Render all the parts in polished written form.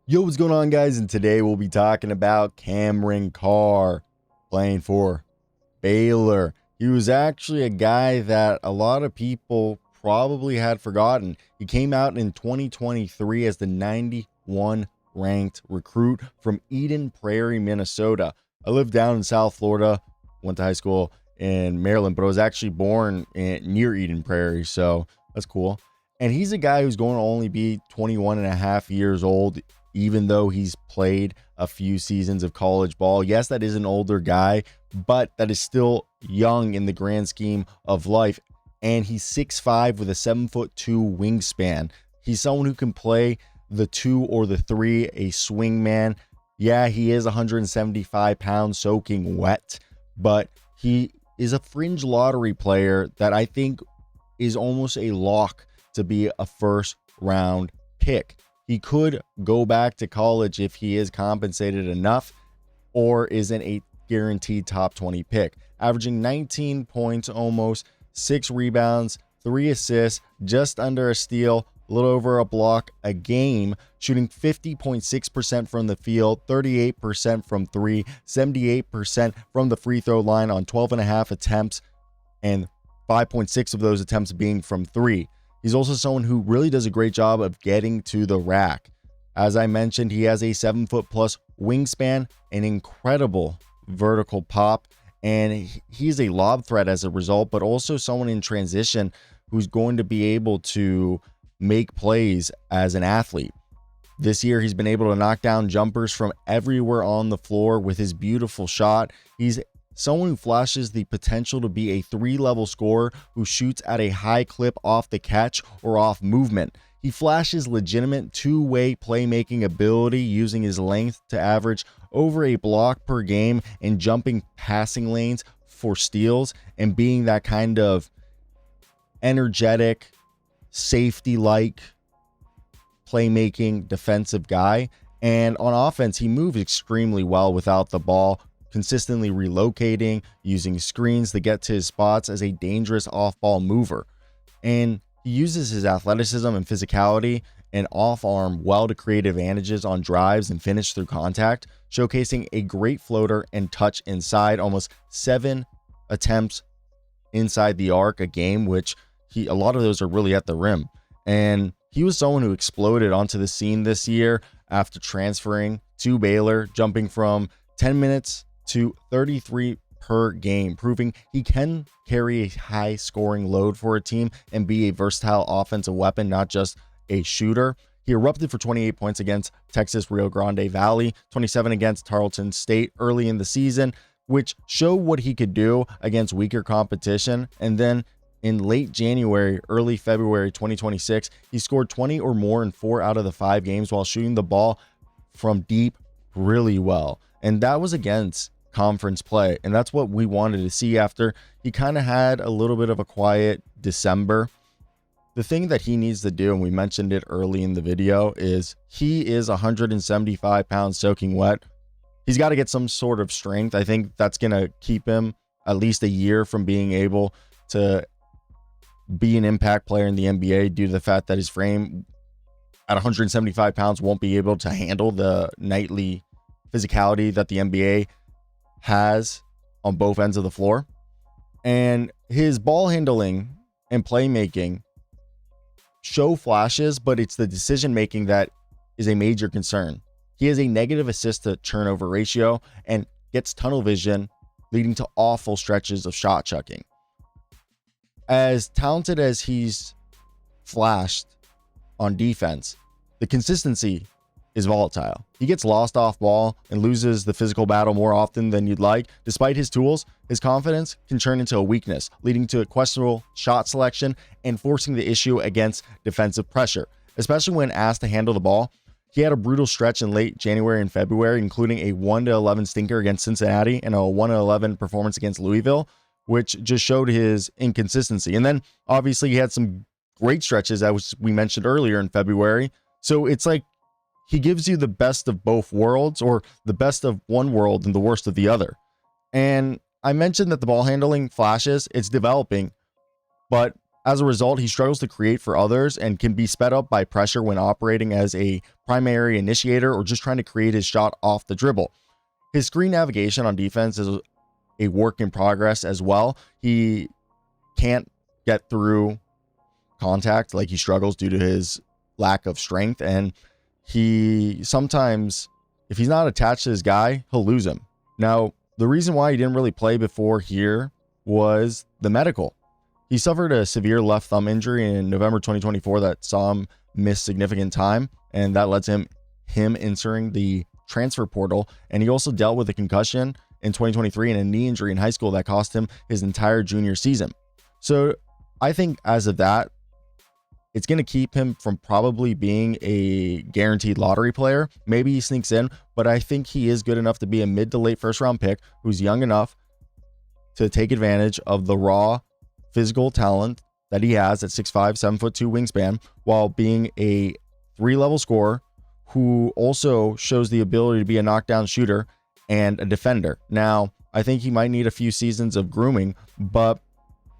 Yo, what's going on, guys? And today we'll be talking about Cameron Carr playing for Baylor. He was actually a guy that a lot of people probably had forgotten. He came out in 2023 as the 91 ranked recruit from Eden Prairie, Minnesota. I live down in South Florida, went to high school in Maryland, but I was actually born near Eden Prairie, so that's cool. And he's a guy who's going to only be 21 and a half years old, even though he's played a few seasons of college ball. Yes, that is an older guy, but that is still young in the grand scheme of life. And he's 6'5" with a 7'2" wingspan. He's someone who can play the 2 or the 3, a swingman. Yeah, he is 175 pounds soaking wet, but he is a fringe lottery player that I think is almost a lock to be a first round pick. He could go back to college if he is compensated enough, or isn't a guaranteed top 20 pick. Averaging 19 points, almost 6 rebounds, 3 assists, just under a steal, a little over a block a game, shooting 50.6% from the field, 38% from 3, 78% from the free throw line on 12.5 attempts, and 5.6 of those attempts being from 3. He's also someone who really does a great job of getting to the rack. As I mentioned, he has a 7-foot plus wingspan, an incredible vertical pop, and he's a lob threat as a result, but also someone in transition who's going to be able to make plays as an athlete. This year, he's been able to knock down jumpers from everywhere on the floor with his beautiful shot. He's someone who flashes the potential to be a 3-level scorer who shoots at a high clip off the catch or off movement. He flashes legitimate two-way playmaking ability, using his length to average over a block per game and jumping passing lanes for steals, and being that kind of energetic, safety-like playmaking defensive guy. And on offense, he moves extremely well without the ball, consistently relocating, using screens to get to his spots as a dangerous off-ball mover. And he uses his athleticism and physicality and off-arm well to create advantages on drives and finish through contact, showcasing a great floater and touch inside, almost 7 attempts inside the arc a game, which a lot of those are really at the rim. And he was someone who exploded onto the scene this year after transferring to Baylor, jumping from 10 minutes to 33 per game, proving he can carry a high scoring load for a team and be a versatile offensive weapon, not just a shooter. He erupted for 28 points against Texas Rio Grande Valley, 27 against Tarleton State early in the season, which showed what he could do against weaker competition. And then in late January, early February 2026, he scored 20 or more in 4 out of the 5 games while shooting the ball from deep really well. And that was against conference play, and that's what we wanted to see after he kind of had a little bit of a quiet December. The thing that he needs to do, and we mentioned it early in the video, is he is 175 pounds soaking wet. He's got to get some sort of strength. I think that's going to keep him at least a year from being able to be an impact player in the NBA, due to the fact that his frame at 175 pounds won't be able to handle the nightly physicality that the NBA has on both ends of the floor. And his ball handling and playmaking show flashes, but it's the decision making that is a major concern. He has a negative assist to turnover ratio and gets tunnel vision, leading to awful stretches of shot chucking. As talented as he's flashed on defense, the consistency is volatile. He gets lost off ball and loses the physical battle more often than you'd like. Despite his tools, his confidence can turn into a weakness, leading to a questionable shot selection and forcing the issue against defensive pressure, especially when asked to handle the ball. He had a brutal stretch in late January and February, including a 1-11 stinker against Cincinnati and a 1-11 performance against Louisville, which just showed his inconsistency. And then obviously he had some great stretches, as we mentioned earlier, in February. So it's like he gives you the best of both worlds, or the best of one world and the worst of the other. And I mentioned that the ball handling flashes, it's developing, but As a result, he struggles to create for others and can be sped up by pressure when operating as a primary initiator or just trying to create his shot off the dribble. His screen navigation on defense is a work in progress as well. He can't get through contact, like he struggles due to his lack of strength, and he sometimes, if he's not attached to his guy, he'll lose him. Now, the reason why he didn't really play before here was the medical. He suffered a severe left thumb injury in November 2024 that saw him miss significant time, and that led to him entering the transfer portal. And he also dealt with a concussion in 2023 and a knee injury in high school that cost him his entire junior season. So I think as of that, it's going to keep him from probably being a guaranteed lottery player. Maybe he sneaks in, but I think he is good enough to be a mid to late first round pick who's young enough to take advantage of the raw physical talent that he has at 6'5", 7'2" wingspan, while being a 3-level scorer who also shows the ability to be a knockdown shooter and a defender. Now, I think he might need a few seasons of grooming, but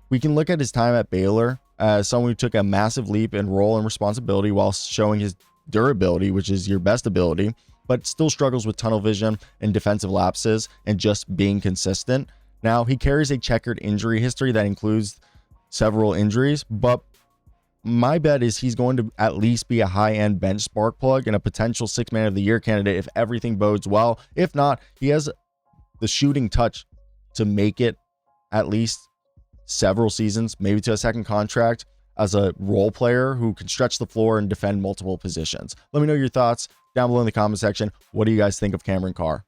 we can look at his time at Baylor as someone who took a massive leap in role and responsibility while showing his durability, which is your best ability, but still struggles with tunnel vision and defensive lapses and just being consistent. Now, he carries a checkered injury history that includes several injuries, but my bet is he's going to at least be a high-end bench spark plug and a potential 6th man of the year candidate if everything bodes well. If not, he has the shooting touch to make it at least several seasons, maybe to a second contract as a role player who can stretch the floor and defend multiple positions. Let me know your thoughts down below in the comment section. What do you guys think of Cameron Carr?